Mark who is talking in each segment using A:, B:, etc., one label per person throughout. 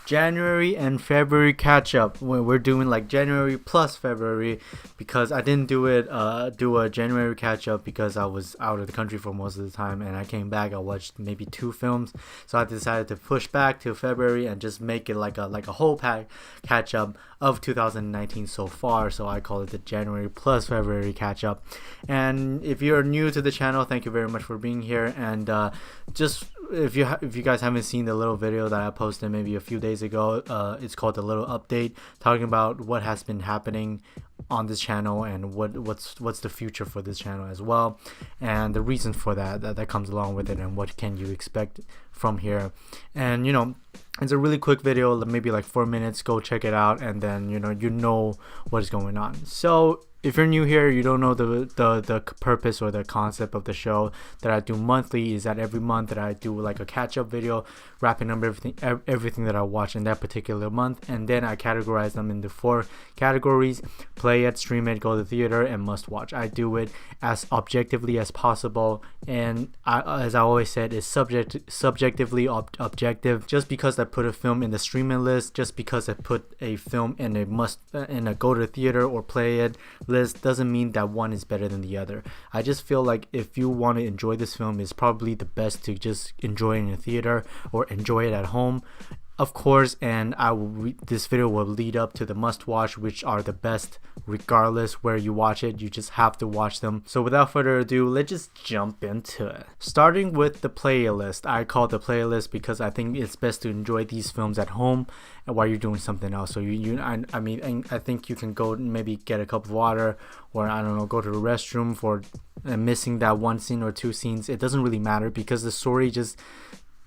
A: January and February catch up. We're doing like January plus February because I didn't do a January catch up because I was out of the country for most of the time, and I came back. I watched maybe 2 films, so I decided to push back to February and just make it like a whole pack catch up of 2019 so far. So I call it the January plus February catch up. And if you're new to the channel, thank you very much for being here. And just if you guys haven't seen the little video that I posted maybe a few days ago, it's called The Little Update, talking about what has been happening on this channel and what's the future for this channel as well, and the reason for that comes along with it, and what can you expect from here. And it's a really quick video, maybe like 4 minutes. Go check it out, and then you know what is going on. So if you're new here, you don't know the purpose or the concept of the show that I do monthly is that every month that I do like a catch-up video, wrapping up everything that I watch in that particular month, and then I categorize them into 4 categories: play it, stream it, go to the theater, and must watch. I do it as objectively as possible, and as I always said, it's subjectively objective. Just because I put a film in the streaming list, just because I put a film in a go to the theater or play it list, doesn't mean that one is better than the other. I just feel like if you want to enjoy this film, it's probably the best to just enjoy it in a theater or enjoy it at home, of course. And this video will lead up to the must watch, which are the best regardless where you watch it. You just have to watch them. So without further ado, let's just jump into it. Starting with the playlist. I call it the playlist because I think it's best to enjoy these films at home while you're doing something else. So I think you can go maybe get a cup of water, or I don't know, go to the restroom for missing that 1 scene or 2 scenes. It doesn't really matter because the story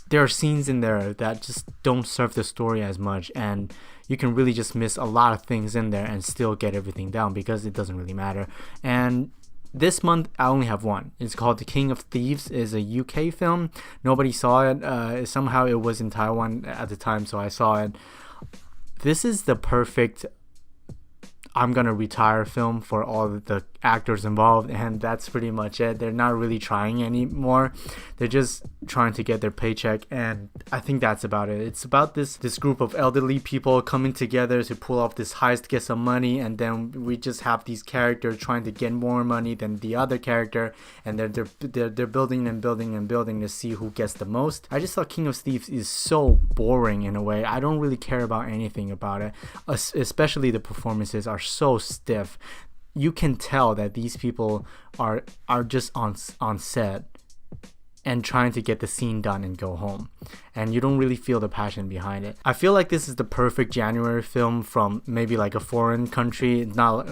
A: there are scenes in there that just don't serve the story as much, and you can really just miss a lot of things in there and still get everything down because it doesn't really matter. And this month I only have one. It's called The King of Thieves. It's a UK film. Nobody saw it. Somehow it was in Taiwan at the time, so I saw it. This is the perfect I'm gonna retire film for all the actors involved, and that's pretty much it. They're not really trying anymore. They're just trying to get their paycheck, and I think that's about it. It's about this group of elderly people coming together to pull off this heist, get some money, and then we just have these characters trying to get more money than the other character, and they're building and building and building to see who gets the most. I just thought King of Thieves is so boring in a way. I don't really care about anything about it, especially the performances are so stiff. You can tell that these people are just on set and trying to get the scene done and go home, and you don't really feel the passion behind it. I feel like this is the perfect January film from maybe like a foreign country, not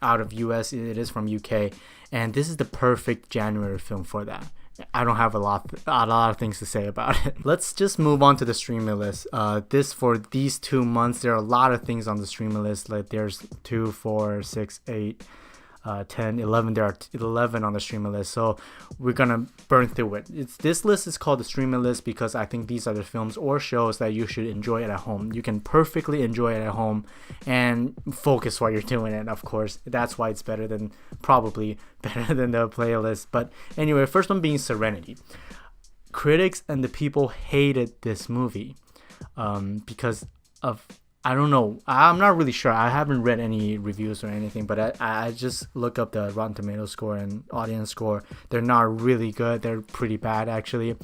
A: out of US. It is from UK, and this is the perfect January film for that. I don't have a lot of things to say about it. Let's just move on to the streaming list. For these 2 months, there are a lot of things on the streaming list. Like there's 2, 4, 6, 8, 10, 11. There are 11 on the streaming list, so we're gonna burn through it. This list is called the streaming list because I think these are the films or shows that you should enjoy it at home. You can perfectly enjoy it at home and focus while you're doing it. Of course, that's why it's probably better than the playlist. But anyway, first one being Serenity. Critics and the people hated this movie because of, I don't know, I'm not really sure. I haven't read any reviews or anything, but I just look up the Rotten Tomatoes score and audience score. They're not really good. They're pretty bad, actually.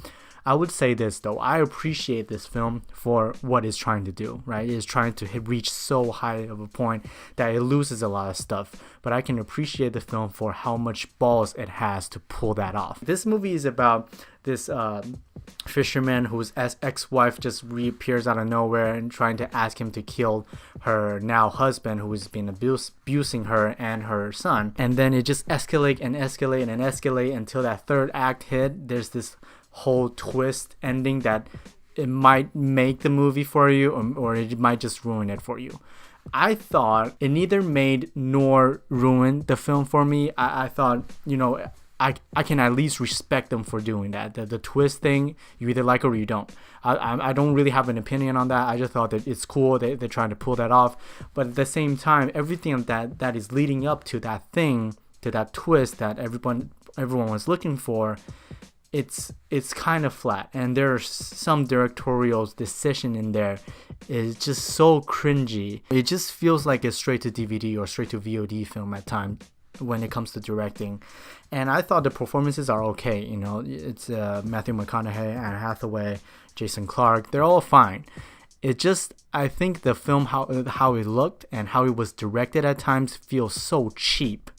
A: I would say this though, I appreciate this film for what it's trying to do, right? It's trying to reach so high of a point that it loses a lot of stuff, but I can appreciate the film for how much balls it has to pull that off. This movie is about this fisherman whose ex-wife just reappears out of nowhere and trying to ask him to kill her now husband, who has been abusing her and her son. And then it just escalate until that 3rd act hit. There's this whole twist ending that it might make the movie for you, or it might just ruin it for you. I thought it neither made nor ruined the film for me. I thought, I can at least respect them for doing that. The twist thing, you either like it or you don't. I don't really have an opinion on that. I just thought that it's cool. They're trying to pull that off. But at the same time, everything that is leading up to that thing, to that twist that everyone was looking for, it's kind of flat, and there are some directorial decision in there is just so cringy. It just feels like a straight to DVD or straight to VOD film at times when it comes to directing. And I thought the performances are okay. You know, it's Matthew McConaughey, Anne Hathaway, Jason Clarke. They're all fine. It just, I think the film, how it looked and how it was directed at times feels so cheap.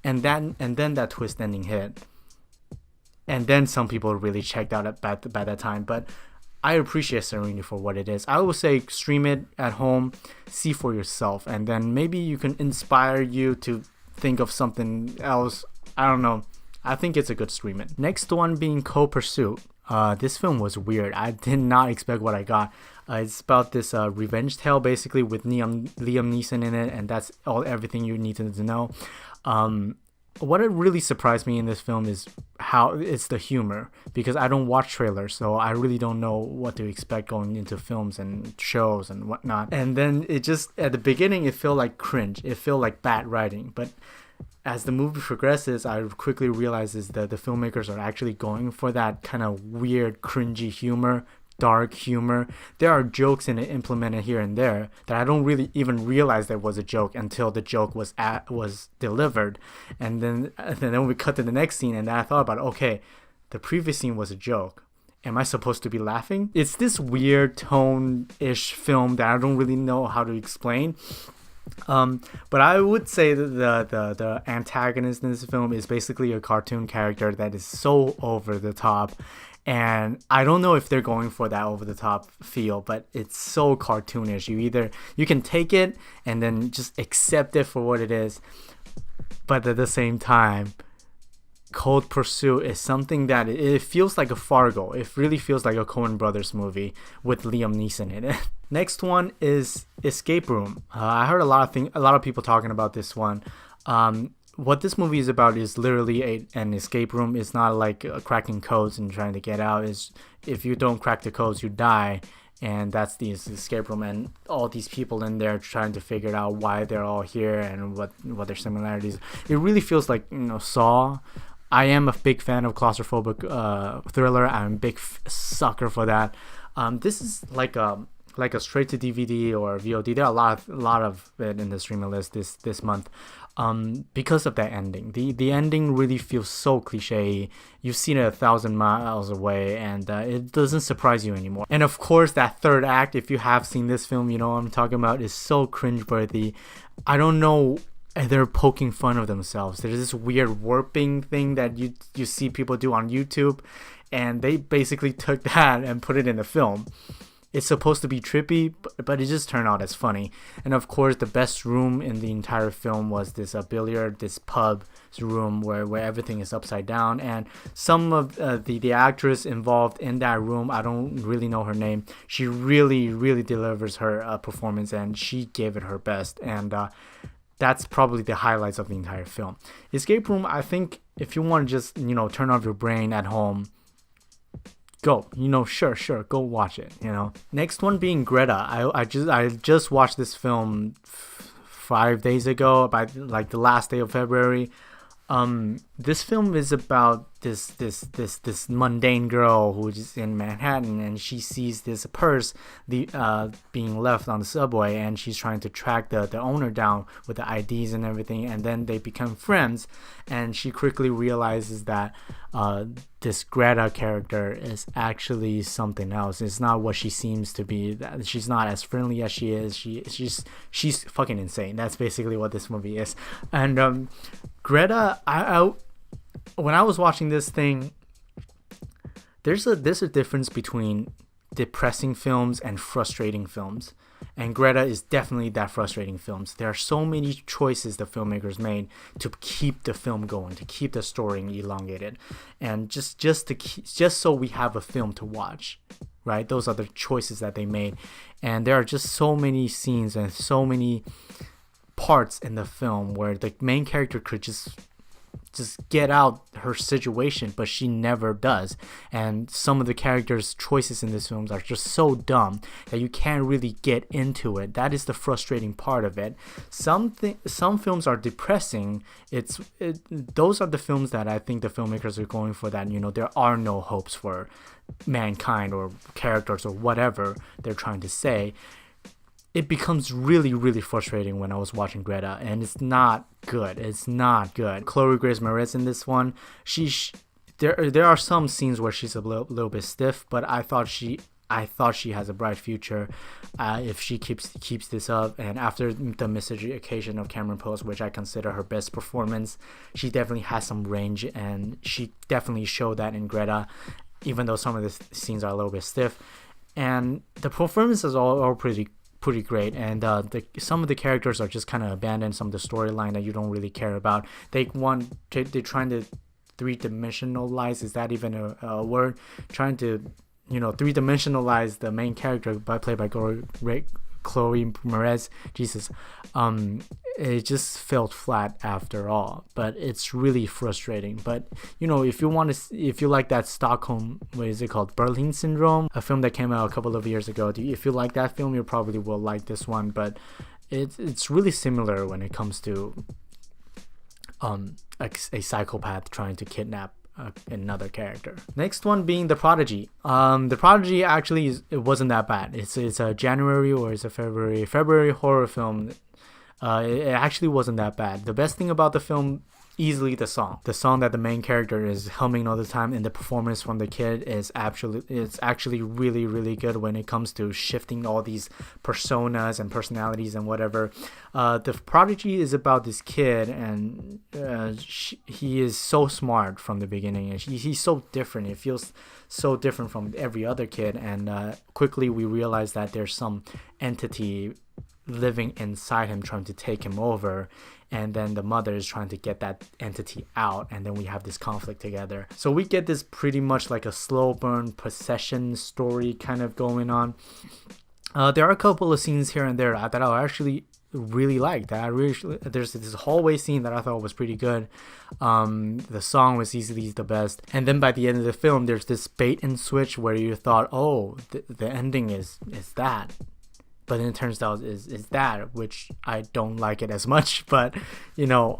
A: And then that twist ending hit. And then some people really checked out by that time. But I appreciate Serenity for what it is. I would say stream it at home, see for yourself, and then maybe you can inspire you to think of something else. I don't know. I think it's a good stream it. Next one being Co-Pursuit. This film was weird. I did not expect what I got. It's about this revenge tale basically with Liam Neeson in it, and that's everything you need to know. What really surprised me in this film is how it's the humor, because I don't watch trailers, so I really don't know what to expect going into films and shows and whatnot. And then it just, at the beginning, it felt like cringe. It felt like bad writing. But as the movie progresses, I quickly realizes that the filmmakers are actually going for that kind of weird, cringy humor, dark humor. There are jokes in it implemented here and there that I don't really even realize there was a joke until the joke was delivered, and then we cut to the next scene, and then I thought about, okay, the previous scene was a joke. Am I supposed to be laughing? It's this weird tone-ish film that I don't really know how to explain. But I would say that the antagonist in this film is basically a cartoon character that is so over the top. And I don't know if they're going for that over-the-top feel, but it's so cartoonish. You can take it and then just accept it for what it is. But at the same time, Cold Pursuit is something that it feels like a Fargo. It really feels like a Coen Brothers movie with Liam Neeson in it. Next one is Escape Room. I heard a lot of people talking about this one. What this movie is about is literally an escape room. It's not like cracking codes and trying to get out. It's, if you don't crack the codes, you die. And that's the escape room, and all these people in there trying to figure out why they're all here and what their similarities. It really feels like, you know, Saw. I am a big fan of claustrophobic thriller. I'm a big sucker for that. This is like a straight to DVD or VOD. There are a lot of it in the streaming list this month. Because of that ending. The ending really feels so cliche. You've seen it 1,000 miles away, and it doesn't surprise you anymore. And of course, that third act, if you have seen this film, you know what I'm talking about, is so cringeworthy. I don't know, they're poking fun of themselves. There's this weird warping thing that you see people do on YouTube, and they basically took that and put it in the film. It's supposed to be trippy, but it just turned out as funny. And of course, the best room in the entire film was this this pub room where everything is upside down. And some of the actress involved in that room, I don't really know her name. She really, really delivers her performance, and she gave it her best. And that's probably the highlights of the entire film. Escape Room, I think if you want to just, you know, turn off your brain at home, go, you know, sure, go watch it, you know. Next one being Greta. I just watched this film 5 days ago, by like the last day of February. This film is about this mundane girl who's in Manhattan, and she sees this purse being left on the subway, and she's trying to track the owner down with the IDs and everything, and then they become friends, and she quickly realizes that this Greta character is actually something else. It's not what she seems to be. That she's not as friendly as she is. She's fucking insane. That's basically what this movie is. And Greta, when I was watching this thing, there's a difference between depressing films and frustrating films, and Greta is definitely that frustrating films. There are so many choices the filmmakers made to keep the film going, to keep the story elongated, and just so we have a film to watch, right? Those are the choices that they made, and there are just so many scenes and so many parts in the film where the main character could just just get out her situation, but she never does. And some of the characters' choices in these films are just so dumb that you can't really get into it. That is the frustrating part of it. Some films are depressing. Those are the films that I think the filmmakers are going for, that, you know, there are no hopes for mankind or characters or whatever they're trying to say. It becomes really, really frustrating when I was watching Greta, and it's not good. It's not good. Chloe Grace Moretz in this one, there are some scenes where she's a little bit stiff, but I thought she has a bright future if she keeps this up. And after the miseducation of Cameron Post, which I consider her best performance, she definitely has some range, and she definitely showed that in Greta, even though some of the scenes are a little bit stiff. And the performances are all pretty great, and some of the characters are just kind of abandoned. Some of the storyline that you don't really care about. They're trying to three-dimensionalize, is that even a word? Trying to, you know, three-dimensionalize the main character played by Chloe Moretz. Jesus, it just felt flat after all, but it's really frustrating. But, you know, if you like that Stockholm, what is it called, Berlin Syndrome, a film that came out a couple of years ago, if you like that film, you probably will like this one. But it's really similar when it comes to a psychopath trying to kidnap another character. Next one being The Prodigy. The Prodigy actually it wasn't that bad. It's a January or it's a February horror film. It actually wasn't that bad. The best thing about the film, easily the song that the main character is humming all the time, and the performance from the kid is actually really, really good when it comes to shifting all these personas and personalities and whatever. The Prodigy is about this kid, and he is so smart from the beginning, and he's so different. It feels so different from every other kid, and quickly we realize that there's some entity living inside him trying to take him over, and then the mother is trying to get that entity out, and then we have this conflict together. So we get this pretty much like a slow burn possession story kind of going on. There are a couple of scenes here and there that I actually really liked. There's this hallway scene that I thought was pretty good. The song was easily the best, and then by the end of the film there's this bait and switch where you thought, oh, the ending is that, but then it turns out is that, which I don't like it as much. But, you know,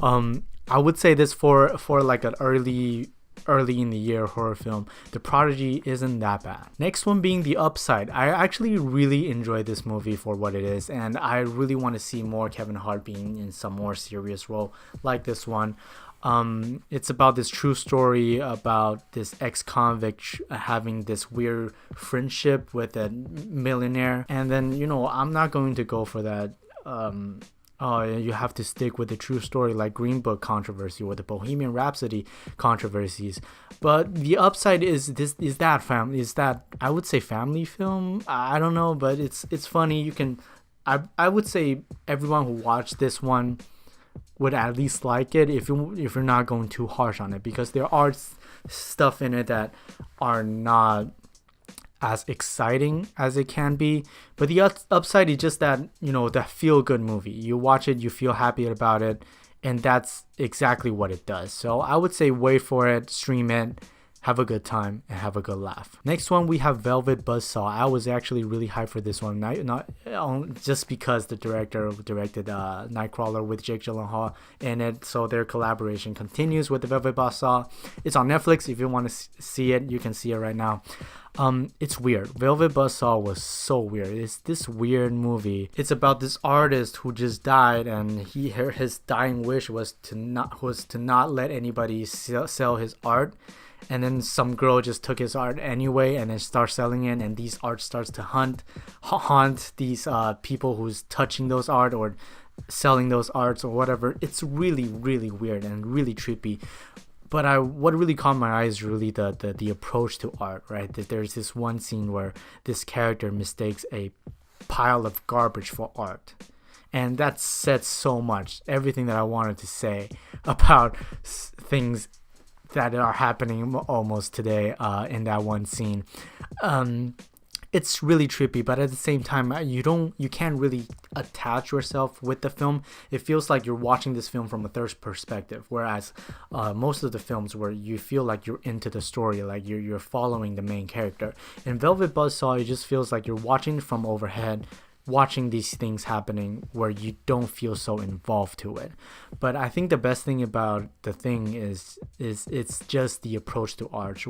A: I would say this for like an early in the year horror film, The Prodigy isn't that bad. Next one being The Upside. I actually really enjoyed this movie for what it is, and I really want to see more Kevin Hart being in some more serious role like this one. It's about this true story about this ex-convict having this weird friendship with a millionaire, and then, you know, I'm not going to go for that you have to stick with the true story like Green Book controversy or the Bohemian Rhapsody controversies. But The Upside is that I would say family film. I don't know, but it's funny. I would say everyone who watched this one would at least like it if you're not going too harsh on it, because there are stuff in it that are not as exciting as it can be. But The Upside is just that, you know, that feel good movie. You watch it, you feel happy about it, and that's exactly what it does. So I would say wait for it, stream it, have a good time, and have a good laugh. Next one, we have Velvet Buzzsaw. I was actually really hyped for this one, not just because the director directed Nightcrawler with Jake Gyllenhaal in it, so their collaboration continues with the Velvet Buzzsaw. It's on Netflix. If you want to see it, you can see it right now. It's weird. Velvet Buzzsaw was so weird. It's this weird movie. It's about this artist who just died, and his dying wish was to not let anybody sell his art. And then some girl just took his art anyway and then starts selling it, and these art starts to haunt these people who's touching those art or selling those arts or whatever. It's really, really weird and really trippy. But what really caught my eye is really the approach to art, right? There's this one scene where this character mistakes a pile of garbage for art. And that said so much. Everything that I wanted to say about things that are happening almost today in that one scene. it's really trippy, but at the same time, you can't really attach yourself with the film. It feels like you're watching this film from a third perspective, whereas most of the films where you feel like you're into the story, like you're following the main character. In Velvet Buzzsaw, it just feels like you're watching from overhead, watching these things happening where you don't feel so involved to it. But I think the best thing about the thing is it's just the approach to art,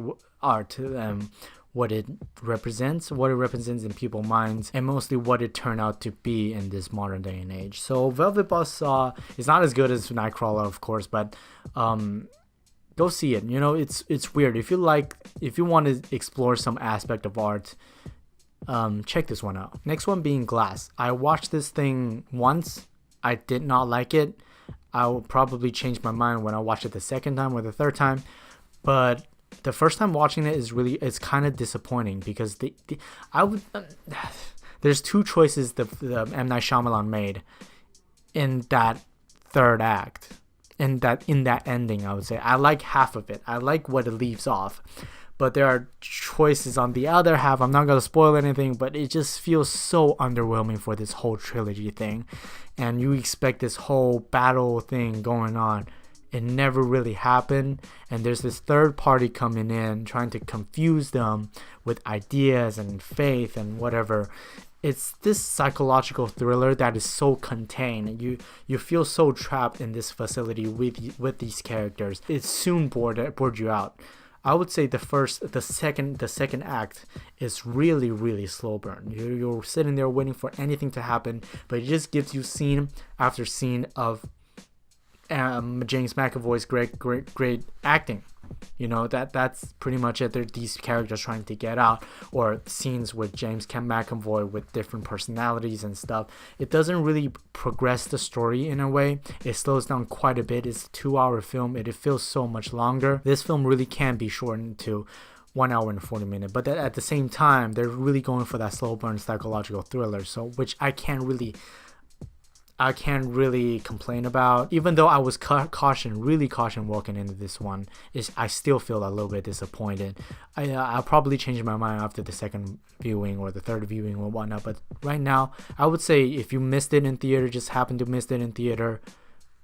A: what it represents in people's minds, and mostly what it turned out to be in this modern day and age. So Velvet Buzzsaw is not as good as Nightcrawler, of course, but go see it. You know, it's weird. If you want to explore some aspect of art, check this one out. Next one being Glass. I watched this thing once. I did not like it. I will probably change my mind when I watch it the second time or the third time, but the first time watching it it's kind of disappointing because there's two choices the M. Night Shyamalan made in that third act, in that ending. I would say I like half of it. I like what it leaves off, but there are choices on the other half. I'm not gonna spoil anything, but it just feels so underwhelming for this whole trilogy thing, and you expect this whole battle thing going on. It never really happened, and there's this third party coming in trying to confuse them with ideas and faith and whatever. It's this psychological thriller that is so contained. You feel so trapped in this facility with these characters. It soon bored you out. I would say the second act is really slow burn. You're sitting there waiting for anything to happen, but it just gives you scene after scene of James McAvoy's great acting. You know, that's pretty much it. They're these characters trying to get out, or scenes with James McAvoy with different personalities and stuff. It doesn't really progress the story in a way. It slows down quite a bit. It's a 2-hour film. It feels so much longer. This film really can be shortened to 1 hour and 40 minutes, but at the same time, they're really going for that slow burn psychological thriller. So, which I can't really complain about. Even though I was really caution walking into this one, I still feel a little bit disappointed. I'll probably change my mind after the second viewing or the third viewing or whatnot, but right now I would say if you missed it in theater, just happened to miss it in theater,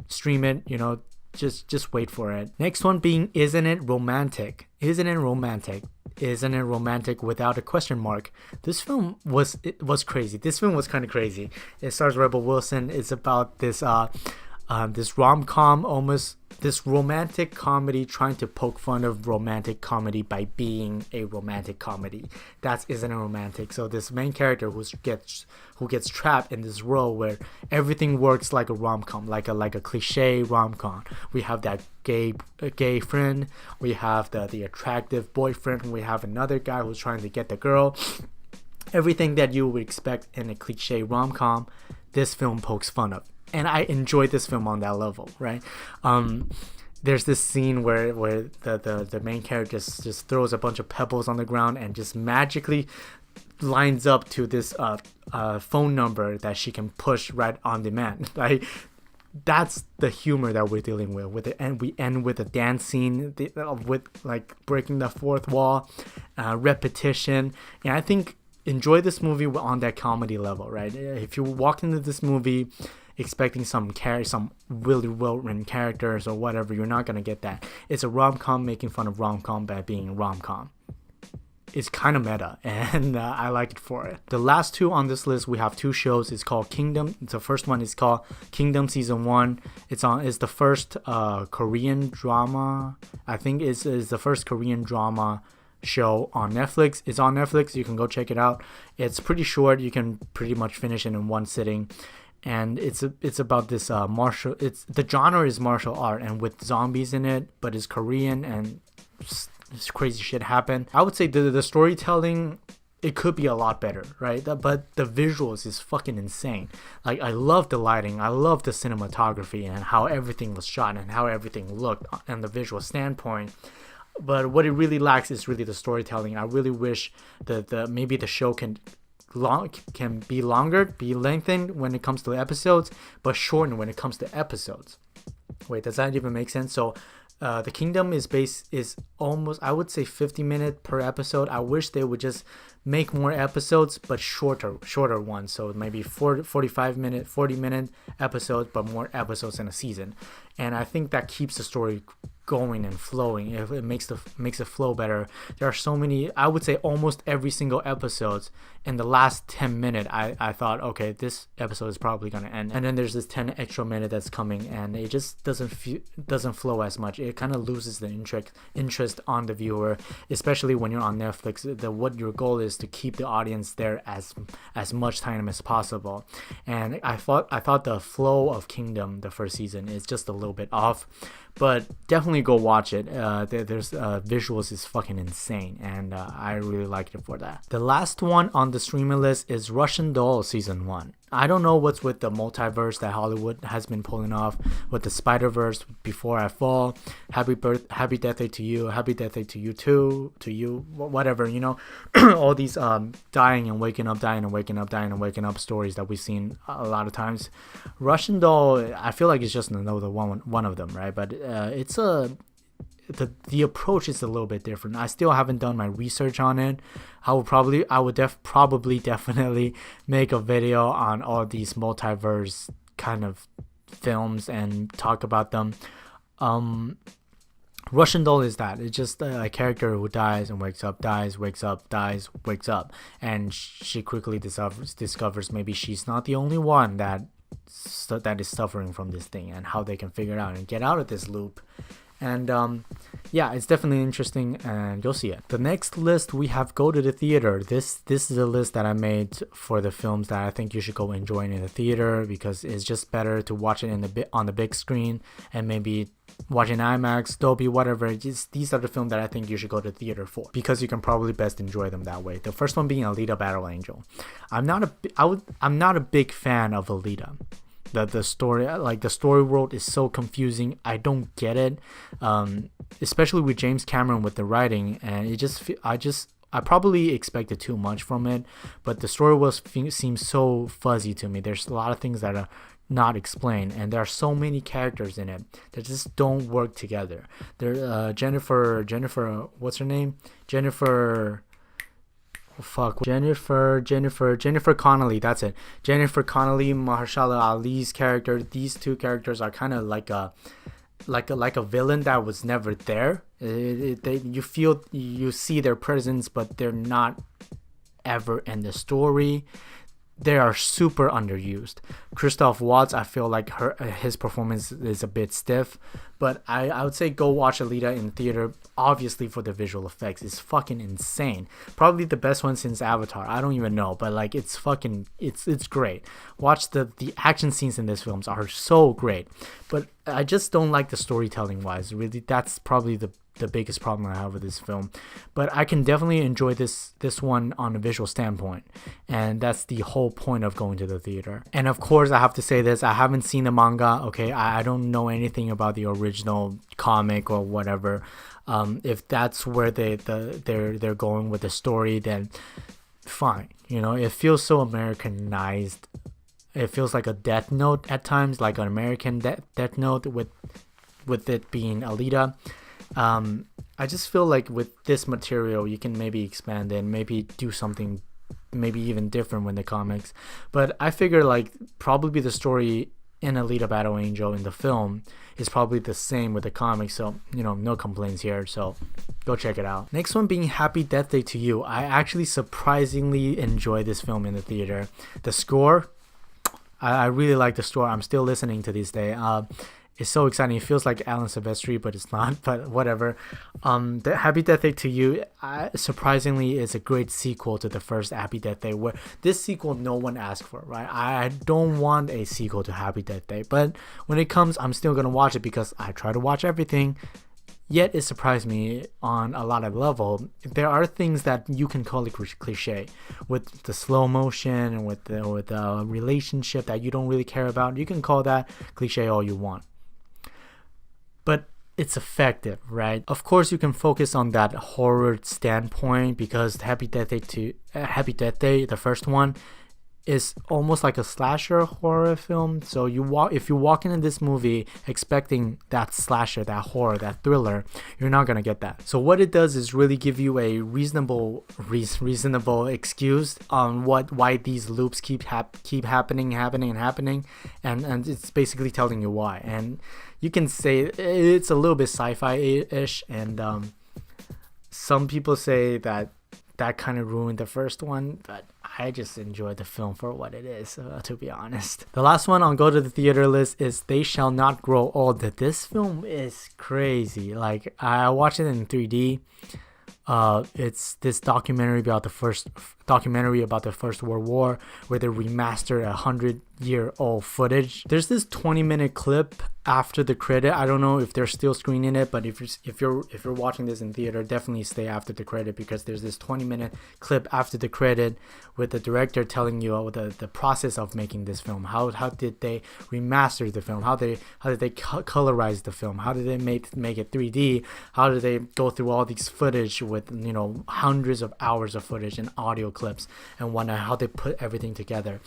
A: stream it, you know, just wait for it. Next one being Isn't It Romantic? Isn't it romantic? Isn't it romantic without a question mark? This film was crazy. This film was kind of crazy. It stars Rebel Wilson. It's about this this rom-com, almost this romantic comedy trying to poke fun of romantic comedy by being a romantic comedy. That's Isn't It Romantic? So this main character who gets trapped in this role where everything works like a rom-com, like a cliche rom-com. We have that gay friend, we have the attractive boyfriend, we have another guy who's trying to get the girl. Everything that you would expect in a cliche rom-com, this film pokes fun of. And I enjoyed this film on that level, right? There's this scene where the main character just throws a bunch of pebbles on the ground and just magically lines up to this phone number that she can push right on demand. Like, that's the humor that we're dealing with it. And we end with a dance scene with like breaking the fourth wall, repetition. And I think enjoy this movie on that comedy level, right? If you walk into this movie expecting some really well-written characters or whatever, you're not gonna get that. It's a rom-com making fun of rom-com by being a rom-com. It's kind of meta, and I like it for it. The last two on this list, we have two shows. It's called Kingdom. The first one is called Kingdom Season 1. It's the first Korean drama. I think is the first Korean drama show on Netflix. It's on Netflix. You can go check it out. It's pretty short. You can pretty much finish it in one sitting. And it's about this the genre is martial art and with zombies in it, but it's Korean and this crazy shit happened. I would say the storytelling, it could be a lot better, right? But the visuals is fucking insane. Like, I love the lighting, I love the cinematography and how everything was shot and how everything looked and the visual standpoint. But what it really lacks is really the storytelling. I really wish that maybe the show can be longer, be lengthened when it comes to episodes, but shortened when it comes to episodes. Wait, does that even make sense? So the Kingdom is almost, I would say, 50 minutes per episode. I wish they would just make more episodes, but shorter ones. So maybe 45-minute, 40-minute episodes, but more episodes in a season. And I think that keeps the story going and flowing. It makes it flow better. There are so many, I would say almost every single episode in the last 10 minutes I thought, okay, this episode is probably gonna end, and then there's this 10 extra minute that's coming, and it just doesn't flow as much. It kind of loses the interest on the viewer, especially when you're on Netflix. What your goal is to keep the audience there as much time as possible. And I thought the flow of Kingdom, the first season, is just a little bit off, but definitely go watch it. There's visuals is fucking insane, and I really liked it for that. The last one on the streaming list is Russian Doll season 1. I don't know what's with the multiverse that Hollywood has been pulling off with the Spider-Verse, Before I Fall, Happy Death Day to You, Happy Death Day to You too, to you, whatever, you know, all these dying and waking up, dying and waking up, dying and waking up stories that we've seen a lot of times. Russian Doll, I feel like it's just another one of them, right? But it's the approach is a little bit different. I still haven't done my research on it. I would definitely make a video on all these multiverse kind of films and talk about them. Russian Doll is that. It's just a character who dies and wakes up, dies, wakes up, dies, wakes up, and she quickly discovers maybe she's not the only one that is suffering from this thing, and how they can figure it out and get out of this loop. And yeah, it's definitely interesting, and you'll see it. The next list we have Go to the Theater. This is a list that I made for the films that I think you should go enjoy in the theater, because it's just better to watch it on the big screen, and maybe watch in IMAX, Dolby, whatever. These are the films that I think you should go to the theater for, because you can probably best enjoy them that way. The first one being Alita Battle Angel. I'm not a big fan of Alita. The story, like the story world, is so confusing. I don't get it, especially with James Cameron with the writing, and I probably expected too much from it, but the story seems so fuzzy to me. There's a lot of things that are not explained, and there are so many characters in it that just don't work together. There, Jennifer, what's her name? Jennifer Connelly, that's it. Jennifer Connelly, Mahershala Ali's character. These two characters are kind of like a villain that was never there. You see their presence, but they're not ever in the story. They are super underused. Christoph Waltz, I feel like his performance is a bit stiff, but I would say go watch Alita in theater, obviously for the visual effects. It's fucking insane. Probably the best one since Avatar. I don't even know, but like it's great. Watch the action scenes in these films are so great, but I just don't like the storytelling wise. Really, that's probably the biggest problem I have with this film. But I can definitely enjoy this one on a visual standpoint, and that's the whole point of going to the theater. And of course, I have to say this, I haven't seen the manga. Okay, I don't know anything about the original comic or whatever. If that's where they're going with the story, then fine. You know, it feels so Americanized. It feels like a Death Note at times, like an American Death Note with it being Alita. I just feel like with this material, you can maybe expand it, maybe do something maybe even different with the comics. But I figure like probably the story in Alita Battle Angel in the film is probably the same with the comics, so you know, no complaints here, so go check it out. Next one being Happy Death Day to You. I actually surprisingly enjoyed this film in the theater. The score, I really like the score. I'm still listening to this day. It's so exciting. It feels like Alan Silvestri, but it's not, but whatever. The Happy Death Day to You, surprisingly, is a great sequel to the first Happy Death Day, where this sequel no one asked for, right? I don't want a sequel to Happy Death Day, but when it comes, I'm still going to watch it because I try to watch everything. Yet it surprised me on a lot of level. There are things that you can call it cliche, with the slow motion and with the relationship that you don't really care about. You can call that cliche all you want, but it's effective, right? Of course, you can focus on that horror standpoint because Happy Death Day, the first one, is almost like a slasher horror film. So if you walk into this movie expecting that slasher, that horror, that thriller, you're not gonna get that. So what it does is really give you a reasonable excuse on why these loops keep happening, and it's basically telling you why. And you can say it's a little bit sci-fi-ish, and some people say that kind of ruined the first one, but I just enjoyed the film for what it is, to be honest. The last one on Go to the Theater list is They Shall Not Grow Old. This film is crazy. Like, I watched it in 3D. It's this documentary about the First World War, where they remastered 100-year-old footage. There's this 20-minute clip after the credit. I don't know if they're still screening it, but if you're watching this in theater, definitely stay after the credit, because there's this 20-minute clip after the credit with the director telling you the process of making this film. How did they remaster the film? How did they colorize the film? How did they make it 3D? How did they go through all these footage with hundreds of hours of footage and audio clips and whatnot? How they put everything together.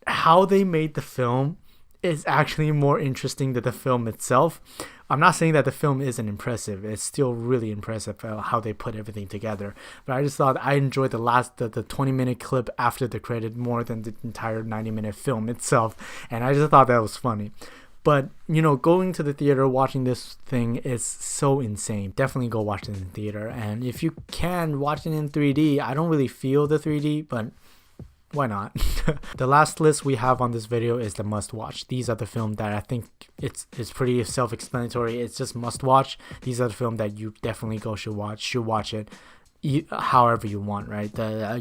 A: How they made the film is actually more interesting than the film itself. I'm not saying that the film isn't impressive. It's still really impressive how they put everything together. But I just thought I enjoyed the 20-minute clip after the credit more than the entire 90-minute film itself. And I just thought that was funny. But, going to the theater, watching this thing is so insane. Definitely go watch it in the theater. And if you can, watch it in 3D. I don't really feel the 3D, but why not? The last list we have on this video is the must watch. These are the film that I think it's pretty self-explanatory. It's just must watch. These are the film that you definitely should watch it however you want, right?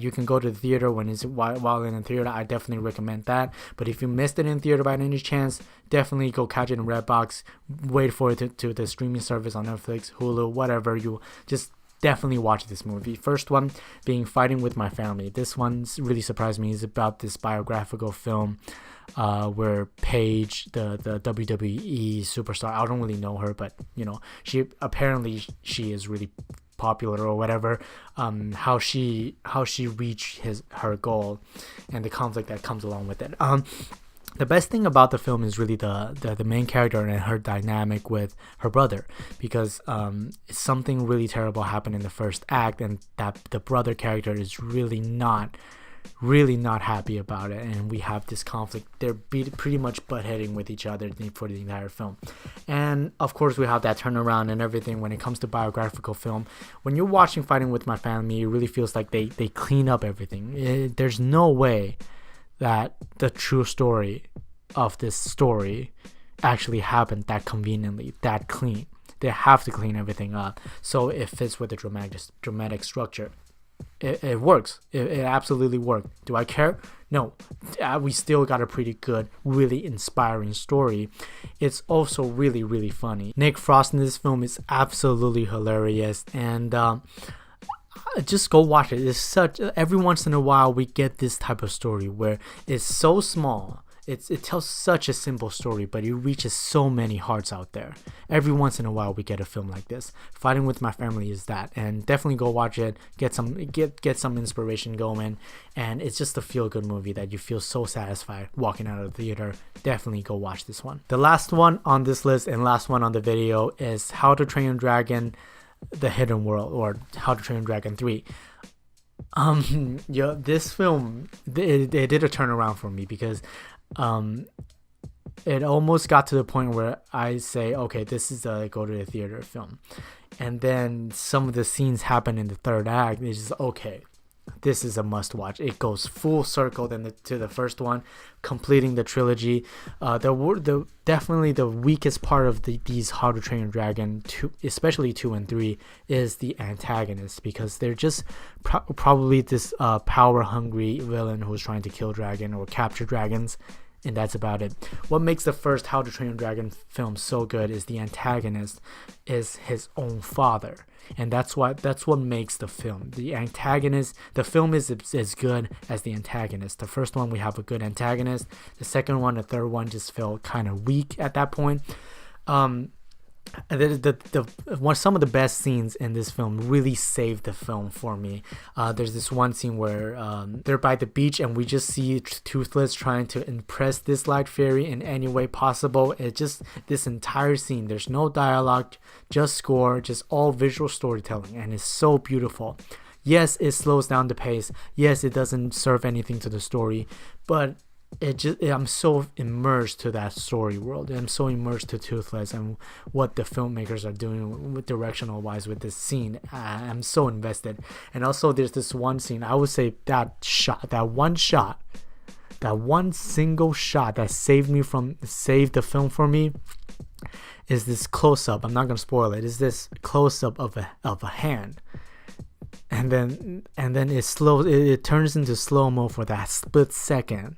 A: You can go to the theater while in the theater. I definitely recommend that. But if you missed it in theater by any chance, definitely go catch it in Redbox. Wait for it to the streaming service on Netflix, Hulu, whatever. You just definitely watch this movie. First one being Fighting with My Family. This one's really surprised me. It's about this biographical film where Paige, the WWE superstar, I don't really know her, but she is really popular or whatever, how she reached her goal and the conflict that comes along with it. The best thing about the film is really the main character and her dynamic with her brother, because something really terrible happened in the first act, and that the brother character is really not happy about it, and we have this conflict. They're pretty much butt-heading with each other for the entire film. And of course we have that turnaround and everything when it comes to biographical film. When you're watching Fighting with My Family, it really feels like they clean up everything. There's no way that the true story of this story actually happened that conveniently, that clean. They have to clean everything up so it fits with the dramatic structure. It works. It absolutely worked. Do I care? No. We still got a pretty good, really inspiring story. It's also really, really funny. Nick Frost in this film is absolutely hilarious, and just go watch it. It's every once in a while we get this type of story where it's so small. It tells such a simple story, but it reaches so many hearts out there. Every once in a while we get a film like this. Fighting with My Family is that, and definitely go watch it. Get some inspiration going, and it's just a feel-good movie that you feel so satisfied walking out of the theater. Definitely go watch this one. The last one on this list and last one on the video is How to Train Your Dragon: The Hidden World, or How to Train Your Dragon 3. This film, it did a turnaround for me, because it almost got to the point where I say, okay, this is a go to the theater film, and then some of the scenes happen in the third act. It's just, okay, this is a must watch. It goes full circle to the first one, completing the trilogy. Definitely the weakest part of these How to Train Your Dragon 2, especially 2 and 3, is the antagonists, because they're just probably this power hungry villain who's trying to kill dragon or capture dragons, and that's about it. What makes the first How to Train Your Dragon film so good is the antagonist is his own father, and that's what makes the film. The film is as good as the antagonist. The first one, we have a good antagonist. The second one, the third one just felt kind of weak at that point. Some of the best scenes in this film really saved the film for me. There's this one scene where they're by the beach and we just see Toothless trying to impress this light fairy in any way possible. It just, this entire scene, there's no dialogue, just score, just all visual storytelling, and it's so beautiful. Yes, it slows down the pace. Yes, it doesn't serve anything to the story, but I'm so immersed to that story world. I'm so immersed to Toothless and what the filmmakers are doing with directional wise with this scene. I'm so invested. And also there's this one scene, I would say that one single shot that saved the film for me is this close-up. I'm not gonna spoil it. Is this close-up of a hand, and then it turns into slow-mo for that split second.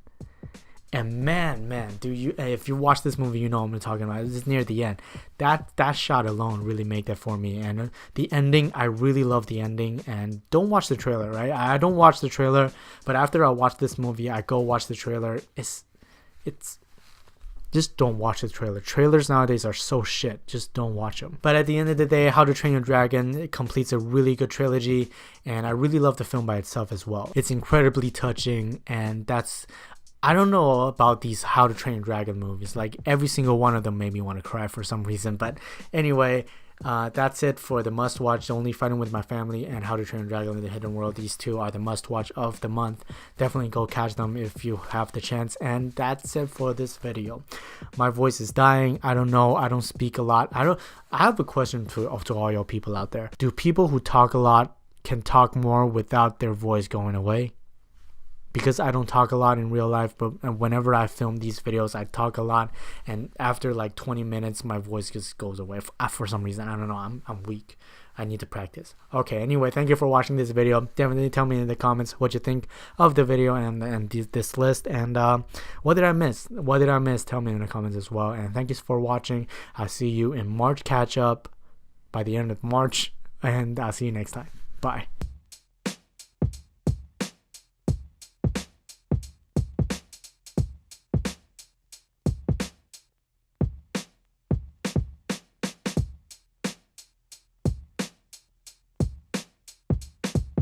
A: And man, if you watch this movie, you know what I'm talking about. It's near the end. That shot alone really made that for me. And the ending, I really love the ending. And don't watch the trailer, right? I don't watch the trailer, but after I watch this movie, I go watch the trailer. It's just don't watch the trailer. Trailers nowadays are so shit. Just don't watch them. But at the end of the day, How to Train Your Dragon, it completes a really good trilogy, and I really love the film by itself as well. It's incredibly touching, and I don't know about these How to Train Your Dragon movies. Like, every single one of them made me want to cry for some reason. But anyway, that's it for the must-watch. Only Fighting With My Family and How to Train Your Dragon in the Hidden World. These two are the must-watch of the month. Definitely go catch them if you have the chance. And that's it for this video. My voice is dying. I don't know. I don't speak a lot. I have a question to all y'all people out there. Do people who talk a lot can talk more without their voice going away? Because I don't talk a lot in real life, but whenever I film these videos, I talk a lot, and after like 20 minutes, my voice just goes away for some reason. I don't know. I'm weak. I need to practice. Okay. Anyway, thank you for watching this video. Definitely tell me in the comments what you think of the video and this list, and what did I miss? What did I miss? Tell me in the comments as well. And thank you for watching. I'll see you in March catch up by the end of March, and I'll see you next time. Bye.